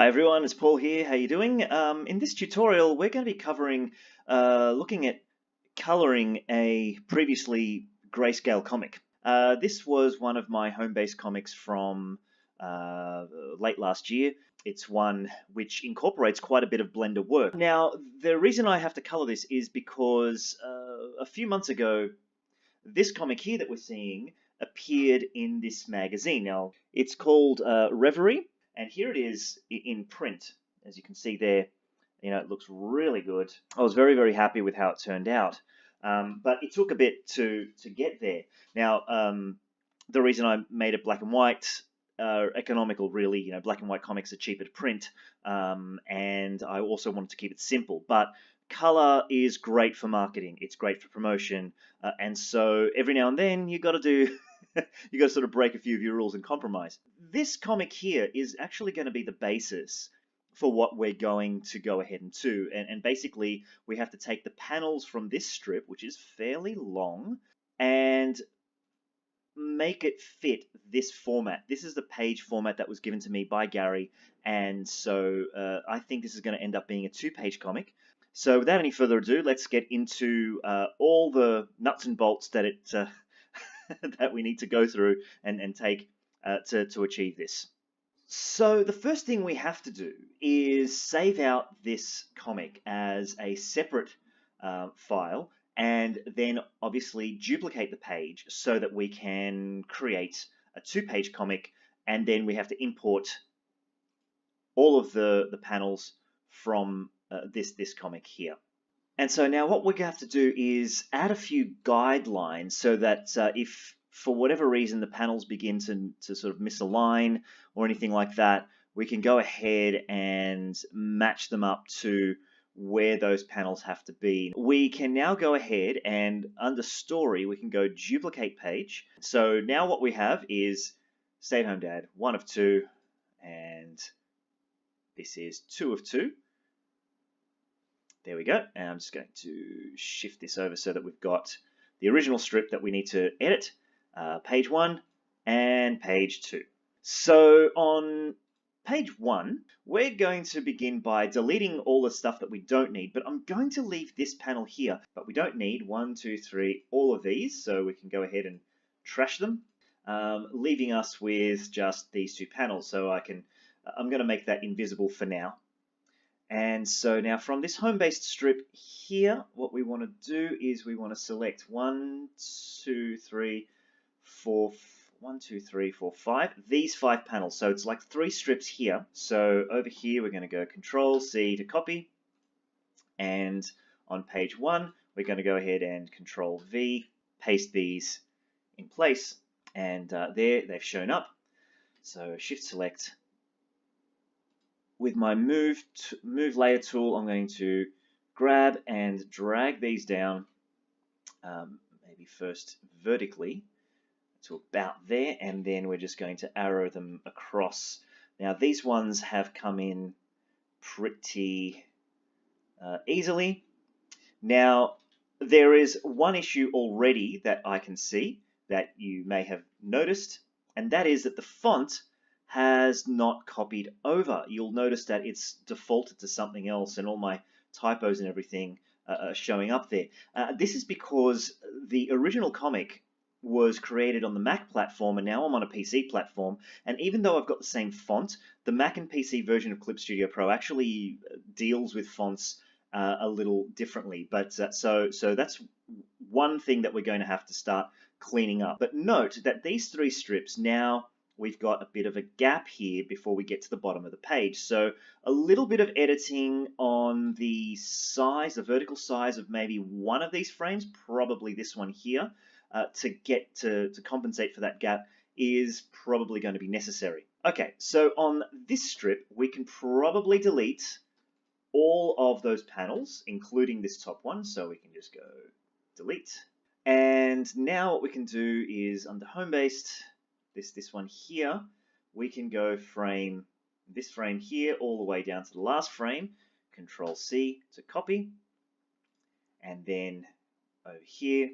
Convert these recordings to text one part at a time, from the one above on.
Hi everyone, it's Paul here. How you doing? In this tutorial, we're going to be covering looking at coloring a previously grayscale comic. This was one of my home-based comics from late last year. It's one which incorporates quite a bit of Blender work. Now, the reason I have to color this is because a few months ago, this comic here that we're seeing appeared in this magazine. Now, it's called Reverie. And here it is in print, as you can see there. It looks really good. I was very, very happy with how it turned out, but it took a bit to get there. Now, the reason I made it black and white, economical, really. Black and white comics are cheaper to print, and I also wanted to keep it simple. But color is great for marketing. It's great for promotion, and so every now and then you got to do. You got to sort of break a few of your rules and compromise. This comic here is actually going to be the basis for what we're going to go ahead and do. And basically, we have to take the panels from this strip, which is fairly long, and make it fit this format. This is the page format that was given to me by Gary, and so I think this is going to end up being a two-page comic. So without any further ado, let's get into all the nuts and bolts that that we need to go through and take to achieve this. So the first thing we have to do is save out this comic as a separate file, and then obviously duplicate the page so that we can create a two-page comic, and then we have to import all of the panels from this comic here. And so now what we're going to have to do is add a few guidelines so that if for whatever reason the panels begin to sort of misalign or anything like that, we can go ahead and match them up to where those panels have to be. We can now go ahead and under story, we can go duplicate page. So now what we have is Stay at Home Dad, 1 of 2, and this is 2 of 2. There we go, and I'm just going to shift this over so that we've got the original strip that we need to edit, page 1 and page 2. So on page 1, we're going to begin by deleting all the stuff that we don't need, but I'm going to leave this panel here, but we don't need 1, 2, 3, all of these, so we can go ahead and trash them, leaving us with just these two panels. So I'm going to make that invisible for now. And so now from this home-based strip here, what we want to do is we want to select 1, 2, 3, 4, 1, 2, 3, 4, 5, these 5 panels. So it's like 3 strips here. So over here, we're going to go Control-C to copy. And on page 1, we're going to go ahead and Control-V, paste these in place. And there, they've shown up. So Shift-Select. With my move layer tool, I'm going to grab and drag these down, maybe first vertically to about there, and then we're just going to arrow them across. Now these ones have come in pretty easily. Now there is one issue already that I can see that you may have noticed, and that is that the font has not copied over. You'll notice that it's defaulted to something else and all my typos and everything are showing up there. This is because the original comic was created on the Mac platform and now I'm on a PC platform, and even though I've got the same font, the Mac and PC version of Clip Studio Pro actually deals with fonts a little differently. But so that's one thing that we're going to have to start cleaning up. But note that these 3 strips now, we've got a bit of a gap here before we get to the bottom of the page. So a little bit of editing on the size, the vertical size of maybe one of these frames, probably this one here, to compensate for that gap is probably going to be necessary. Okay, so on this strip, we can probably delete all of those panels, including this top one. So we can just go delete. And now what we can do is under home-based, this one here, we can go this frame here all the way down to the last frame, Control-C to copy, and then over here,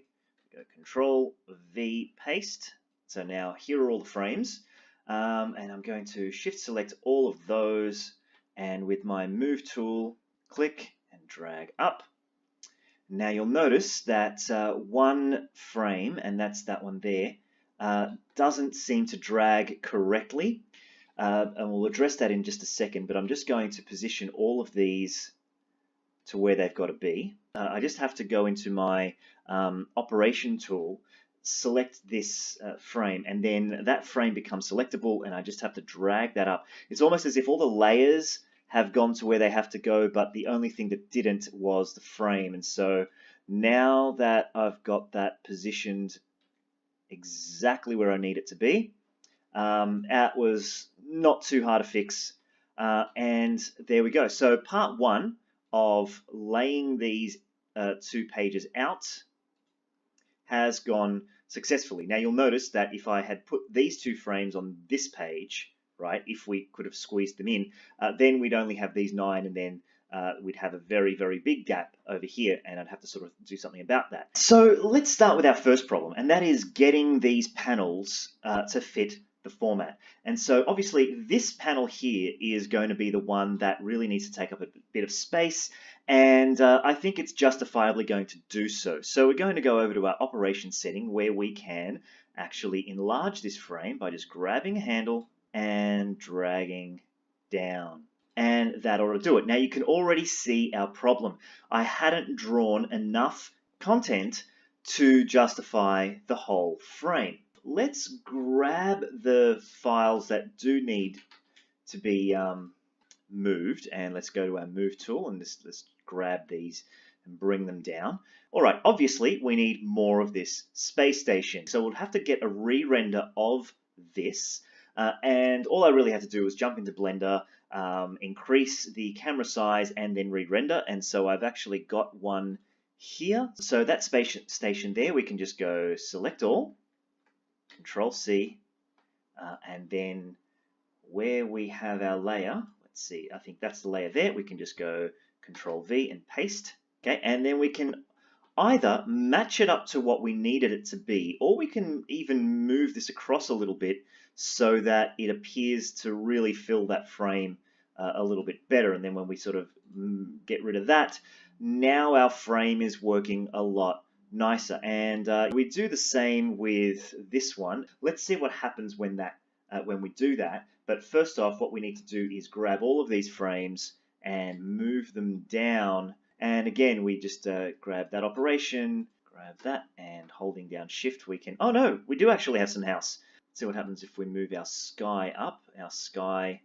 go Control-V, paste. So now here are all the frames, and I'm going to Shift-Select all of those and with my move tool, click and drag up. Now you'll notice that one frame, and that's that one there, doesn't seem to drag correctly. And we'll address that in just a second, but I'm just going to position all of these to where they've got to be. I just have to go into my operation tool, select this frame, and then that frame becomes selectable, and I just have to drag that up. It's almost as if all the layers have gone to where they have to go, but the only thing that didn't was the frame. And so now that I've got that positioned exactly where I need it to be, that was not too hard to fix. And there we go. So part one of laying these 2 pages out has gone successfully. Now you'll notice that if I had put these 2 frames on this page, right, if we could have squeezed them in, then we'd only have these 9, and then we'd have a very, very big gap over here, and I'd have to sort of do something about that. So let's start with our first problem, and that is getting these panels to fit the format. And so obviously this panel here is going to be the one that really needs to take up a bit of space, and I think it's justifiably going to do so. So we're going to go over to our operation setting where we can actually enlarge this frame by just grabbing a handle and dragging down. And that ought to do it. Now you can already see our problem. I hadn't drawn enough content to justify the whole frame. Let's grab the files that do need to be moved, and let's go to our move tool, and let's grab these and bring them down. All right, obviously we need more of this space station, so we'll have to get a re-render of this, and all I really have to do is jump into Blender, increase the camera size, and then re-render. And so I've actually got one here. So that space station there, we can just go select all, Control C, and then where we have our layer, let's see, I think that's the layer there, we can just go Control V and paste. Okay, and then we can either match it up to what we needed it to be, or we can even move this across a little bit so that it appears to really fill that frame a little bit better. And then when we sort of get rid of that, now our frame is working a lot nicer. And we do the same with this one. Let's see what happens when we do that. But first off, what we need to do is grab all of these frames and move them down. And again, we just grab that operation, grab that, and holding down Shift, we can, oh no, we do actually have some house. Let's see what happens if we move our sky up. Our sky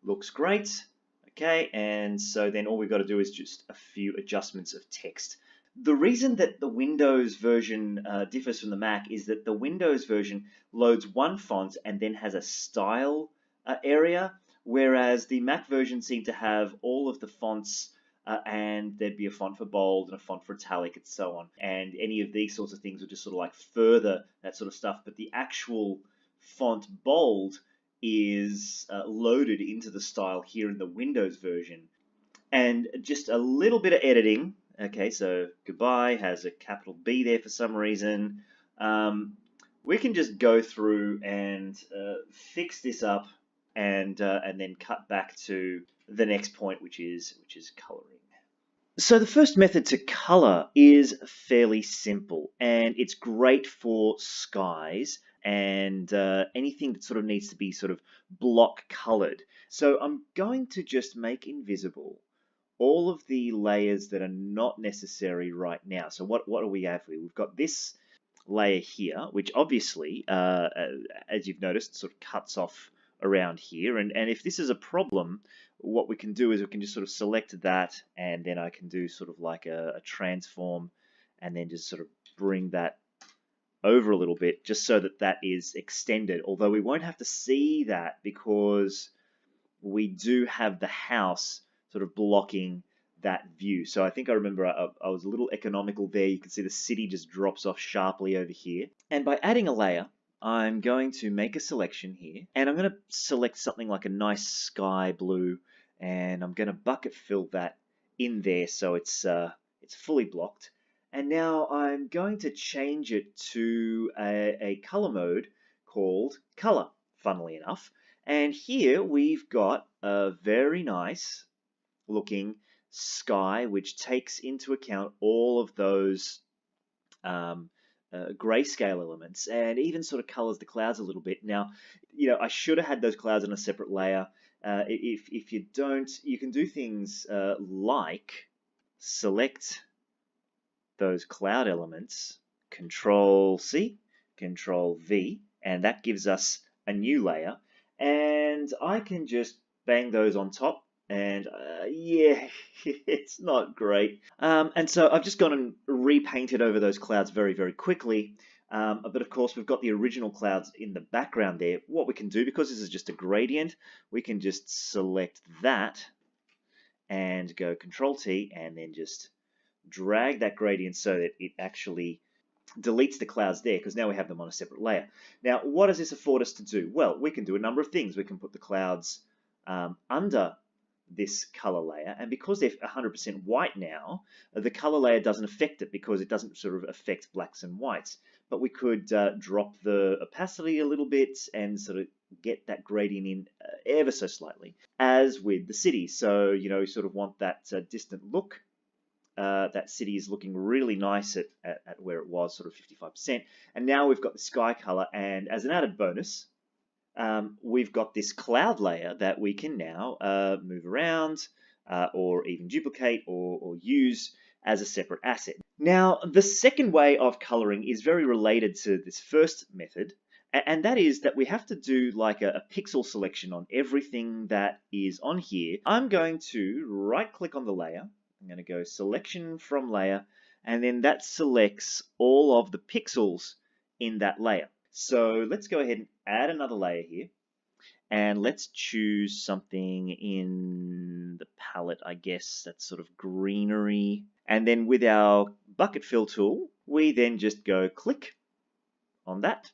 looks great. Okay, and so then all we've got to do is just a few adjustments of text. The reason that the Windows version differs from the Mac is that the Windows version loads one font and then has a style area, whereas the Mac version seemed to have all of the fonts and there'd be a font for bold and a font for italic and so on. And any of these sorts of things would just sort of like further that sort of stuff. But the actual font bold is loaded into the style here in the Windows version. And just a little bit of editing. Okay, so goodbye has a capital B there for some reason. We can just go through and fix this up and then cut back to the next point, which is coloring. So the first method to color is fairly simple, and it's great for skies and anything that sort of needs to be sort of block colored. So I'm going to just make invisible all of the layers that are not necessary right now. So what do we have here? We've got this layer here, which obviously, as you've noticed, sort of cuts off around here. And if this is a problem, what we can do is we can just sort of select that, and then I can do sort of like a transform, and then just sort of bring that over a little bit, just so that that is extended. Although we won't have to see that because we do have the house sort of blocking that view. So I think I remember I was a little economical there. You can see the city just drops off sharply over here. And by adding a layer, I'm going to make a selection here, and I'm going to select something like a nice sky blue, and I'm going to bucket fill that in there so it's fully blocked. And now I'm going to change it to a color mode called color, funnily enough. And here we've got a very nice looking sky, which takes into account all of those um, grayscale elements and even sort of colors the clouds a little bit. Now, I should have had those clouds on a separate layer. If you don't, you can do things like select those cloud elements, Control C, Control V, and that gives us a new layer. And I can just bang those on top. And yeah, it's not great. And so I've just gone and repainted over those clouds very, very quickly. But of course, we've got the original clouds in the background there. What we can do, because this is just a gradient, we can just select that and go Control T and then just drag that gradient so that it actually deletes the clouds there, because now we have them on a separate layer. Now, what does this afford us to do? Well, we can do a number of things. We can put the clouds under this color layer, and because they're 100% white now, the color layer doesn't affect it because it doesn't sort of affect blacks and whites. But we could drop the opacity a little bit and sort of get that gradient in ever so slightly, as with the city. So, you sort of want that distant look. That city is looking really nice at where it was, sort of 55%. And now we've got the sky color, and as an added bonus, we've got this cloud layer that we can now move around or even duplicate or use as a separate asset. Now, the second way of coloring is very related to this first method, and that is that we have to do like a pixel selection on everything that is on here. I'm going to right-click on the layer. I'm going to go Selection from Layer, and then that selects all of the pixels in that layer. So let's go ahead and add another layer here, and let's choose something in the palette, I guess. That's sort of greenery. And then with our bucket fill tool, we then just go click on that.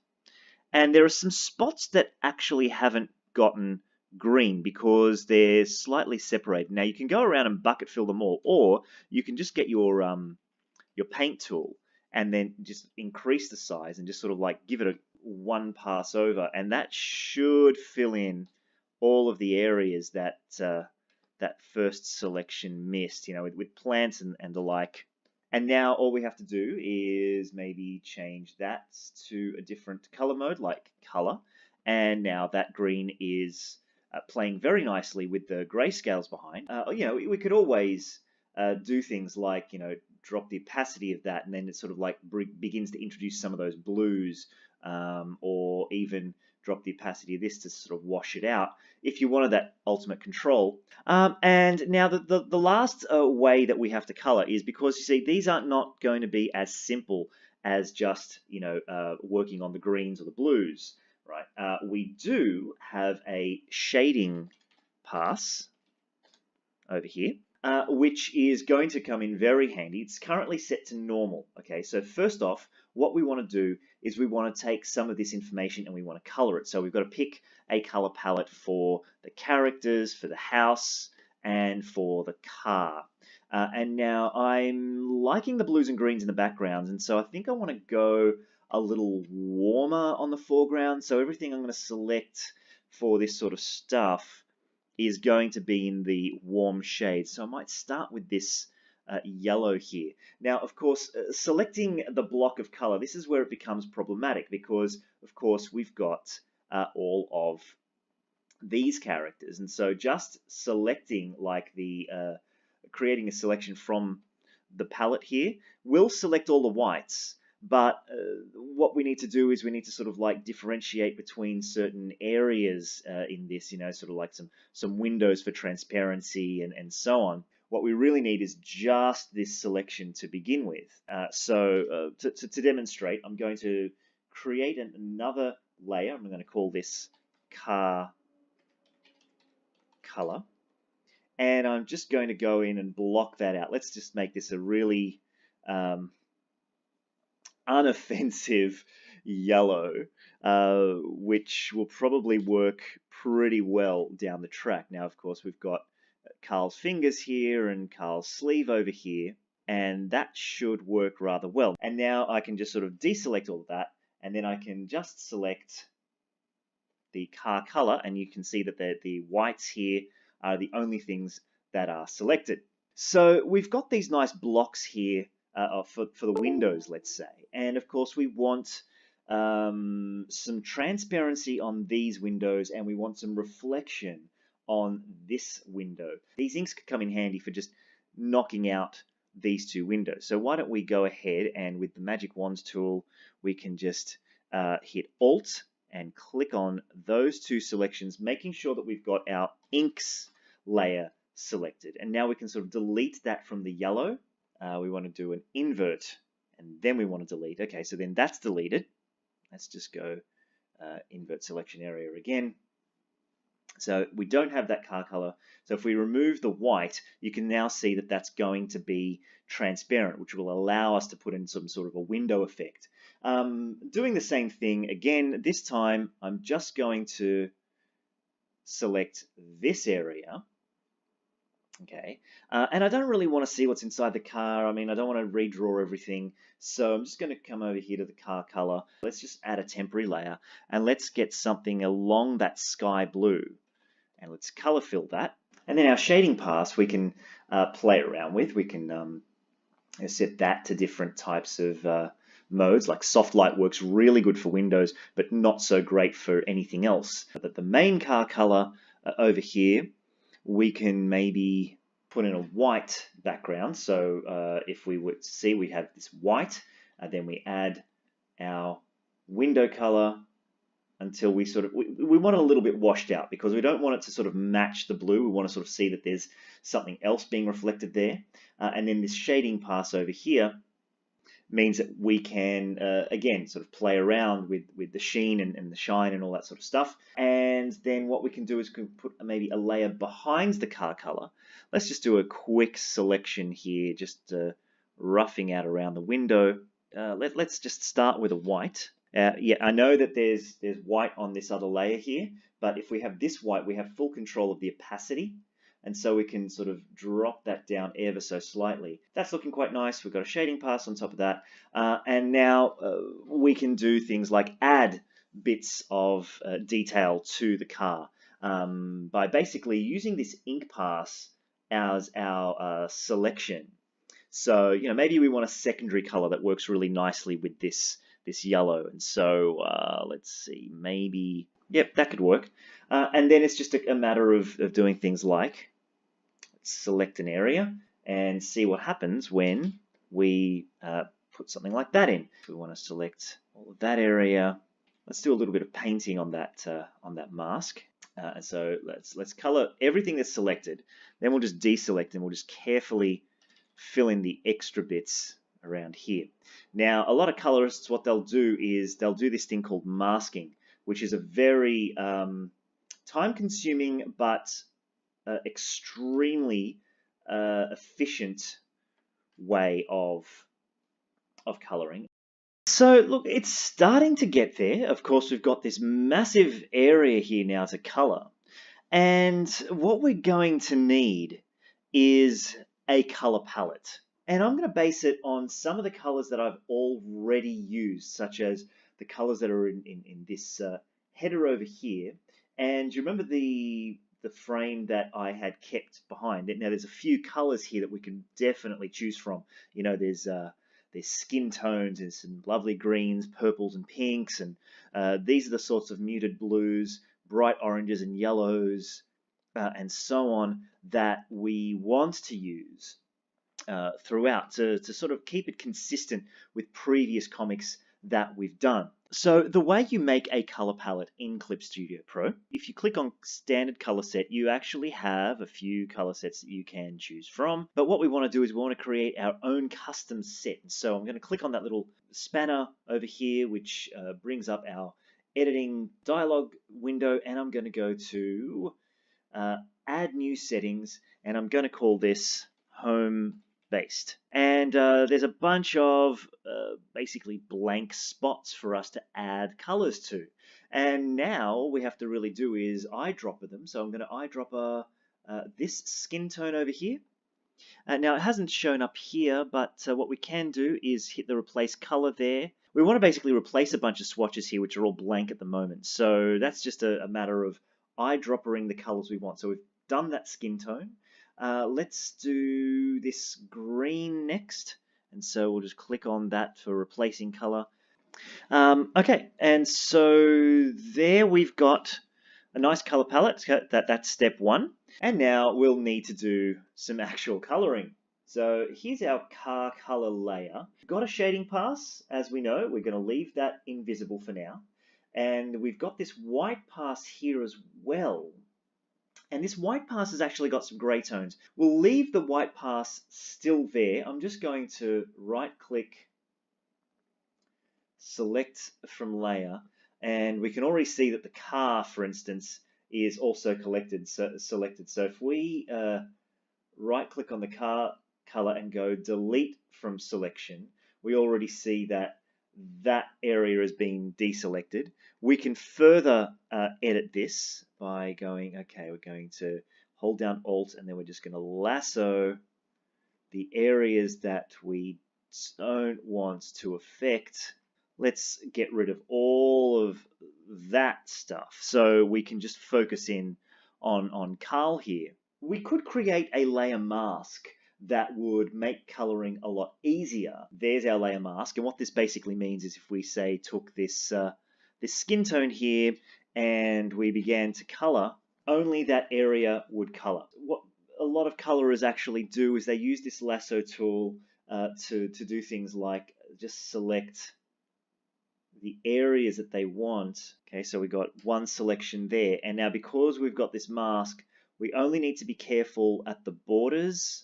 And there are some spots that actually haven't gotten green because they're slightly separated. Now you can go around and bucket fill them all, or you can just get your paint tool and then just increase the size and just sort of like give it a one pass over, and that should fill in all of the areas that that first selection missed, with plants and the like. And now all we have to do is maybe change that to a different color mode, like color. And now that green is playing very nicely with the grayscales behind. We could always do things like, drop the opacity of that, and then it sort of like begins to introduce some of those blues, or even drop the opacity of this to sort of wash it out if you wanted that ultimate control. And now the last way that we have to color is, because you see these are not going to be as simple as just working on the greens or the blues, right? We do have a shading pass over here, which is going to come in very handy. It's currently set to normal. Okay, so first off, what we want to do is we want to take some of this information and we want to color it. So we've got to pick a color palette for the characters, for the house, and for the car. And now I'm liking the blues and greens in the backgrounds, and so I think I want to go a little warmer on the foreground. So everything I'm going to select for this sort of stuff is going to be in the warm shade. So I might start with this yellow here. Now, of course, selecting the block of color, this is where it becomes problematic, because, of course, we've got all of these characters. And so just selecting like creating a selection from the palette here will select all the whites. But what we need to do is we need to sort of like differentiate between certain areas in this, sort of like some windows for transparency and so on. What we really need is just this selection to begin with. So to demonstrate, I'm going to create another layer. I'm going to call this car color. And I'm just going to go in and block that out. Let's just make this a really unoffensive yellow, which will probably work pretty well down the track. Now, of course, we've got Carl's fingers here and Carl's sleeve over here, and that should work rather well. And now I can just sort of deselect all of that, and then I can just select the car color, and you can see that the whites here are the only things that are selected. So we've got these nice blocks here for the windows, let's say. And of course, we want some transparency on these windows, and we want some reflection on this window. These inks could come in handy for just knocking out these two windows. So why don't we go ahead and with the Magic Wands tool, we can just hit Alt and click on those two selections, making sure that we've got our inks layer selected. And now we can sort of delete that from the yellow. We want to do an invert, and then we want to delete. Okay, so then that's deleted. Let's just go invert selection area again. So we don't have that car color. So if we remove the white, you can now see that that's going to be transparent, which will allow us to put in some sort of a window effect. Doing the same thing again, this time I'm just going to select this area. Okay, and I don't really want to see what's inside the car. I mean, I don't want to redraw everything. So I'm just going to come over here to the car color. Let's just add a temporary layer, and let's get something along that sky blue. And let's color fill that. And then our shading pass we can play around with. We can set that to different types of modes. Like soft light works really good for Windows, but not so great for anything else. But the main car color over here, we can maybe put in a white background. So if we were to see, we have this white, then we add our window color until we sort of, we want it a little bit washed out because we don't want it to sort of match the blue. We want to sort of see that there's something else being reflected there. And then this shading pass over here means that we can, again, sort of play around with the sheen and the shine and all that sort of stuff. And then what we can do is we can put maybe a layer behind the car color. Let's just do a quick selection here, just roughing out around the window. Let's just start with a white. Yeah, I know that there's white on this other layer here, but if we have this white, we have full control of the opacity. And so we can sort of drop that down ever so slightly. That's looking quite nice. We've got a shading pass on top of that. And now we can do things like add bits of detail to the car by basically using this ink pass as our selection. So, you know, maybe we want a secondary color that works really nicely with this yellow. And so let's see, maybe, yep, that could work. And then it's just a matter of doing things like select an area and see what happens when we put something like that in. If we want to select all of that area, let's do a little bit of painting on that mask. So let's color everything that's selected. Then we'll just deselect and we'll just carefully fill in the extra bits around here. Now, a lot of colorists, what they'll do is they'll do this thing called masking, which is a very time-consuming but extremely efficient way of coloring. So look, it's starting to get there. Of course, we've got this massive area here now to color. And what we're going to need is a color palette. And I'm going to base it on some of the colors that I've already used, such as the colors that are in this header over here. And you remember the frame that I had kept behind it. Now there's a few colors here that we can definitely choose from. You know, there's skin tones, there's some lovely greens, purples and pinks, and these are the sorts of muted blues, bright oranges and yellows, and so on that we want to use throughout to sort of keep it consistent with previous comics that we've done. So the way you make a color palette in Clip Studio Pro, if you click on standard color set, you actually have a few color sets that you can choose from. But what we want to do is we want to create our own custom set. So I'm going to click on that little spanner over here, which brings up our editing dialog window, and I'm going to go to add new settings, and I'm going to call this home based. And there's a bunch of basically blank spots for us to add colors to. And now all we have to really do is eyedropper them. So I'm going to eyedropper this skin tone over here. Now it hasn't shown up here, but what we can do is hit the replace color there. we want to basically replace a bunch of swatches here, which are all blank at the moment. So that's just a matter of eyedroppering the colors we want. So we've done that skin tone. Let's do this green next. And so we'll just click on that for replacing color. Okay, and so there we've got a nice color palette. That's step one. And now we'll need to do some actual coloring. So here's our car color layer. We've got a shading pass, as we know. We're going to leave that invisible for now. And we've got this white pass here as well. And this white pass has actually got some gray tones. We'll leave the white pass still there. I'm just going to right click, select from layer, and we can already see that the car, for instance, is also selected. So if we right click on the car color and go delete from selection, we already see that that area has been deselected. We can further edit this by going, okay, we're going to hold down Alt, and then we're just going to lasso the areas that we don't want to affect. Let's get rid of all of that stuff so we can just focus in on Carl here. We could create a layer mask that would make coloring a lot easier. There's our layer mask, and what this basically means is if we say took this this skin tone here and we began to color, only that area would color. What a lot of colorers actually do is they use this lasso tool to do things like just select the areas that they want. Okay, so we got one selection there, and now because we've got this mask, we only need to be careful at the borders,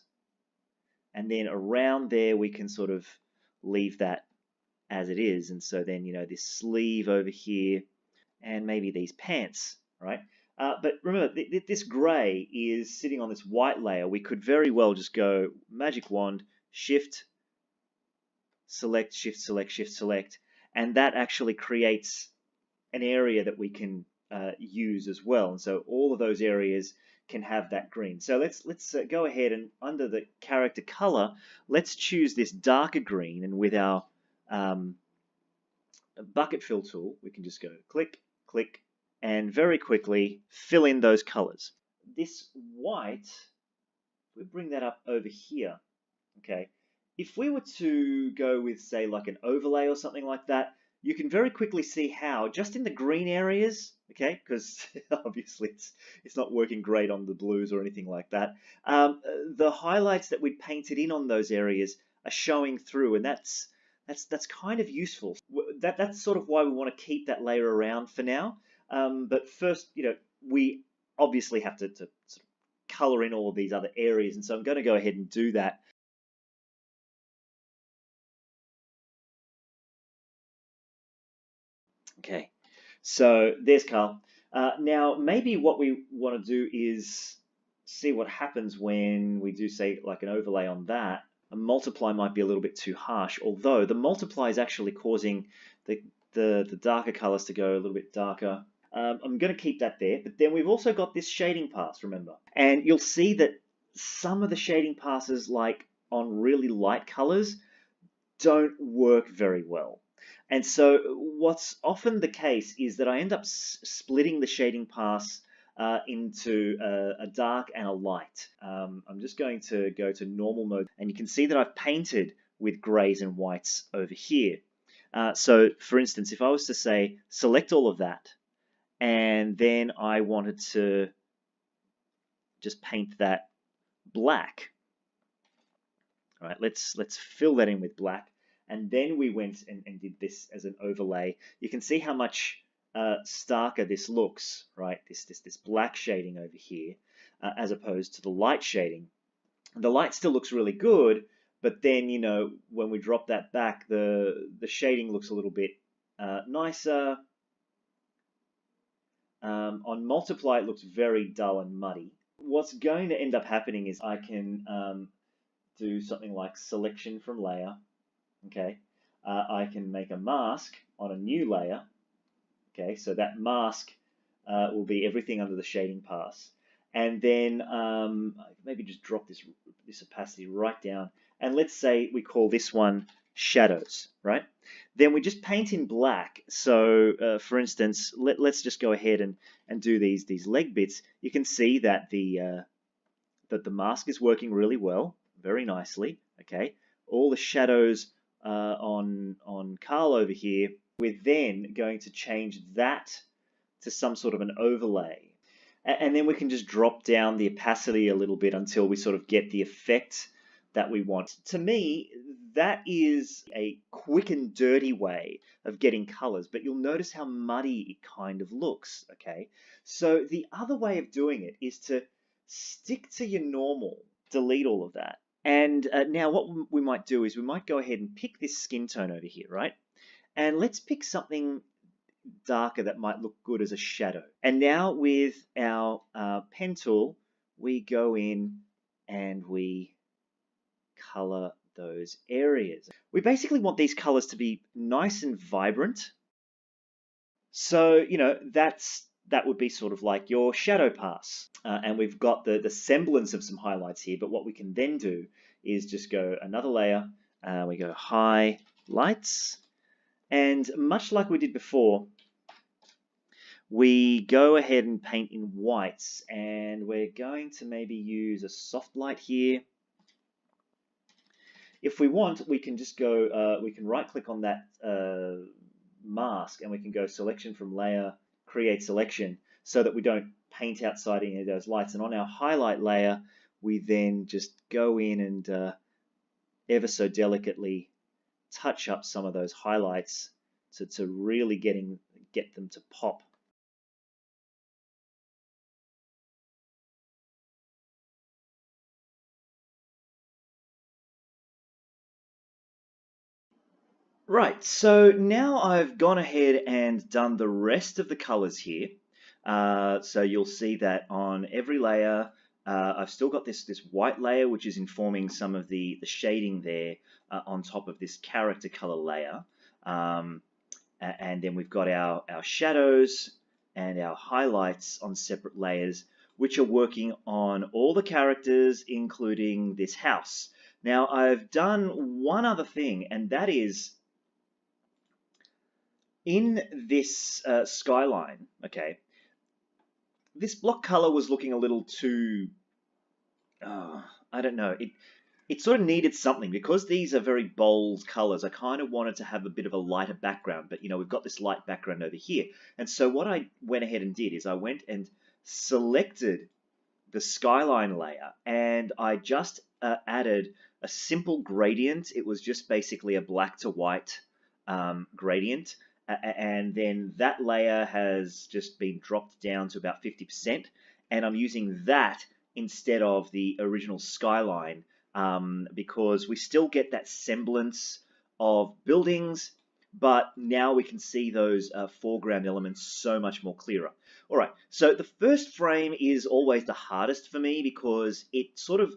and then around there we can sort of leave that as it is. And so then, you know, this sleeve over here and maybe these pants, right? But remember, this gray is sitting on this white layer. We could very well just go magic wand, shift, select, shift, select, shift, select, and that actually creates an area that we can use as well. And so all of those areas can have that green. So let's go ahead and under the character color, let's choose this darker green, and with our bucket fill tool, we can just go click, click, and very quickly fill in those colors. This white, we bring that up over here, okay? If we were to go with, say, like an overlay or something like that, you can very quickly see how, just in the green areas, okay, because obviously it's not working great on the blues or anything like that, the highlights that we'd painted in on those areas are showing through, and that's kind of useful. That's sort of why we want to keep that layer around for now. But first, you know, we obviously have to sort of color in all of these other areas, and so I'm going to go ahead and do that. Okay, so there's Carl. Now, maybe what we want to do is see what happens when we do, say, like an overlay on that. A multiply might be a little bit too harsh, although the multiply is actually causing the darker colors to go a little bit darker. I'm going to keep that there, but then we've also got this shading pass, remember? And you'll see that some of the shading passes, like on really light colors, don't work very well. And so what's often the case is that I end up splitting the shading pass into a dark and a light. I'm just going to go to normal mode, and you can see that I've painted with grays and whites over here. So for instance, if I was to say select all of that, and then I wanted to just paint that black. All right, let's fill that in with black. And then we went and did this as an overlay. You can see how much starker this looks, right? This black shading over here, as opposed to the light shading. The light still looks really good, but then, you know, when we drop that back, the shading looks a little bit nicer. On multiply, it looks very dull and muddy. What's going to end up happening is I can do something like selection from layer. Okay, I can make a mask on a new layer. Okay, so that mask will be everything under the shading pass. And then maybe just drop this opacity right down. And let's say we call this one shadows, right? Then we just paint in black. So for instance, let's just go ahead and do these leg bits. You can see that the mask is working really well, very nicely, okay? All the shadows on Carl over here, we're then going to change that to some sort of an overlay. And then we can just drop down the opacity a little bit until we sort of get the effect that we want. To me, that is a quick and dirty way of getting colors, but you'll notice how muddy it kind of looks, okay? So the other way of doing it is to stick to your normal, delete all of that. And now what we might do is we might go ahead and pick this skin tone over here, right? And let's pick something darker that might look good as a shadow. And now with our pen tool, we go in and we color those areas. We basically want these colors to be nice and vibrant. So, you know, that would be sort of like your shadow pass. And we've got the semblance of some highlights here, but what we can then do is just go another layer. We go highlights. And much like we did before, we go ahead and paint in whites, and we're going to maybe use a soft light here. If we want, we can just go, we can right click on that mask and we can go selection from layer, create selection, so that we don't paint outside any of those lights. And on our highlight layer, we then just go in and ever so delicately touch up some of those highlights to really get them to pop. Right, so now I've gone ahead and done the rest of the colors here. So you'll see that on every layer, I've still got this white layer, which is informing some of the shading there on top of this character color layer. And then we've got our shadows and our highlights on separate layers, which are working on all the characters, including this house. Now, I've done one other thing, and that is in this skyline, okay, this block color was looking a little too, I don't know, it sort of needed something. Because these are very bold colors, I kind of wanted to have a bit of a lighter background, but you know, we've got this light background over here. And so what I went ahead and did is I went and selected the skyline layer, and I just added a simple gradient. It was just basically a black to white gradient. And then that layer has just been dropped down to about 50%, and I'm using that instead of the original skyline because we still get that semblance of buildings, but now we can see those foreground elements so much more clearer. All right, so the first frame is always the hardest for me because it sort of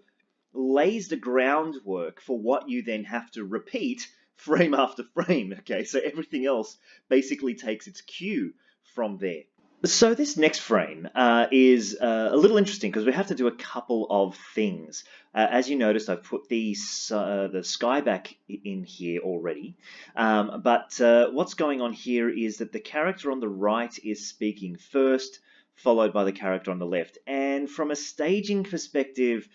lays the groundwork for what you then have to repeat frame after frame, okay? So everything else basically takes its cue from there. So this next frame is a little interesting because we have to do a couple of things. As you noticed, I've put the sky back in here already. But what's going on here is that the character on the right is speaking first, followed by the character on the left. And from a staging perspective,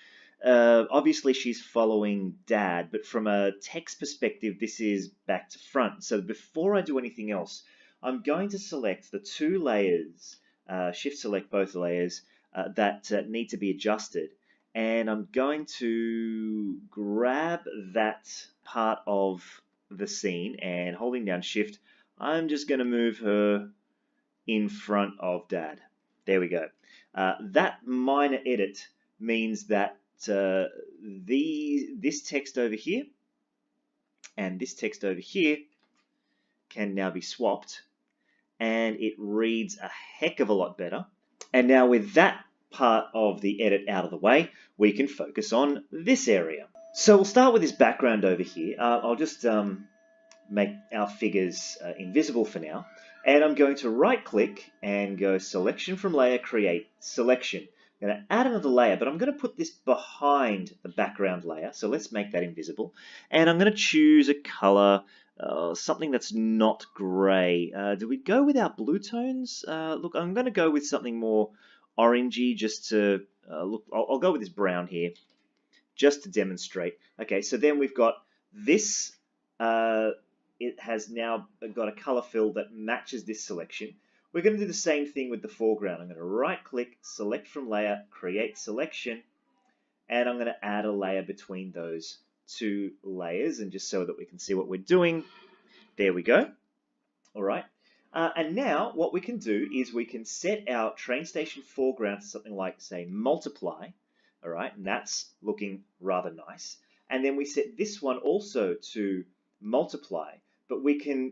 obviously she's following Dad, but from a text perspective, this is back to front. So before I do anything else, I'm going to select the two layers, shift select both layers that need to be adjusted. And I'm going to grab that part of the scene and holding down shift, I'm just going to move her in front of Dad. There we go. That minor edit means that this text over here and this text over here can now be swapped, and it reads a heck of a lot better. And now with that part of the edit out of the way, we can focus on this area. So we'll start with this background over here. I'll just make our figures invisible for now. And I'm going to right click and go selection from layer, create selection. I'm going to add another layer, but I'm going to put this behind the background layer. So let's make that invisible. And I'm going to choose a color, something that's not gray. Do we go with our blue tones? Look, I'm going to go with something more orangey just to, look, I'll go with this brown here just to demonstrate. Okay, so then we've got this, it has now got a color fill that matches this selection. We're going to do the same thing with the foreground. I'm going to right click, select from layer, create selection, and I'm going to add a layer between those two layers, and just so that we can see what we're doing. There we go. All right. And now what we can do is we can set our train station foreground to something like, say, multiply. All right, and that's looking rather nice. And then we set this one also to multiply, but we can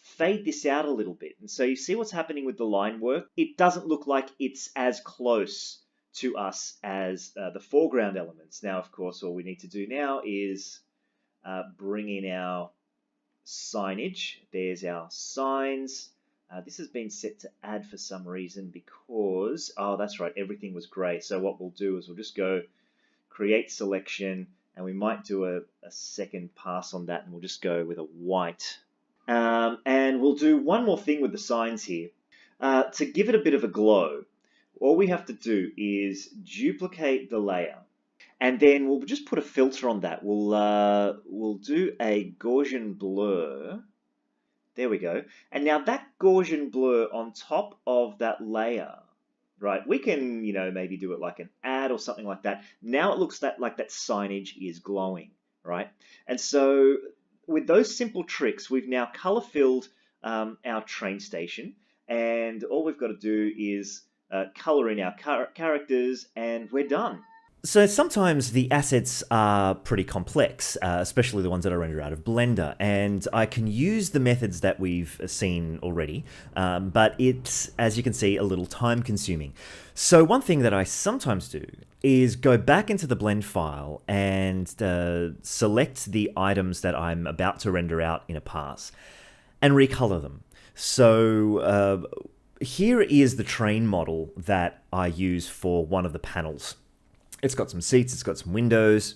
fade this out a little bit. And so you see what's happening with the line work? It doesn't look like it's as close to us as the foreground elements. Now, of course, all we need to do now is bring in our signage. There's our signs. This has been set to add for some reason because, oh, that's right, everything was gray. So what we'll do is we'll just go create selection, and we might do a second pass on that, and we'll just go with a white. And we'll do one more thing with the signs here. To give it a bit of a glow, all we have to do is duplicate the layer, and then we'll just put a filter on that. We'll do a Gaussian blur. There we go. And now that Gaussian blur on top of that layer, right? We can, maybe do it like an ad or something like that. Now it looks like that signage is glowing, right? And so with those simple tricks, we've now color filled our train station, and all we've got to do is color in our characters, and we're done. So sometimes the assets are pretty complex, especially the ones that I render out of Blender, and I can use the methods that we've seen already, but it's, as you can see, a little time consuming. So one thing that I sometimes do is go back into the blend file and select the items that I'm about to render out in a pass and recolor them. So here is the train model that I use for one of the panels. It's got some seats, it's got some windows,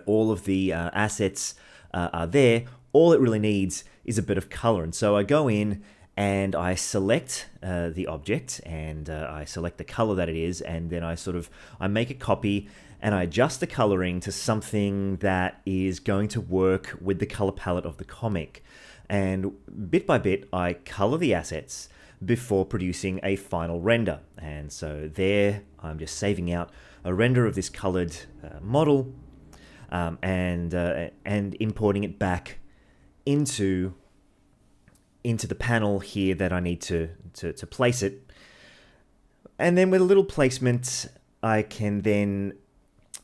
all of the assets are there. All it really needs is a bit of color. And so I go in and I select the object, and I select the color that it is, and then I make a copy and I adjust the coloring to something that is going to work with the color palette of the comic. And bit by bit, I color the assets before producing a final render. And so there, I'm just saving out a render of this colored model and importing it back into the panel here that I need to place it. And then with a little placement, I can then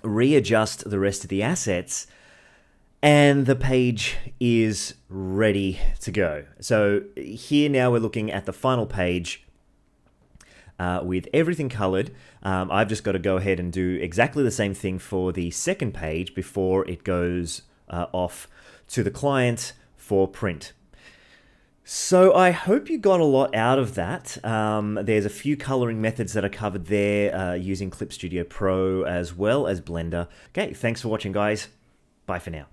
readjust the rest of the assets, and the page is ready to go. So here now we're looking at the final page with everything colored. I've just got to go ahead and do exactly the same thing for the second page before it goes off to the client for print. So I hope you got a lot out of that. There's a few coloring methods that are covered there using Clip Studio Pro as well as Blender. Okay, thanks for watching, guys. Bye for now.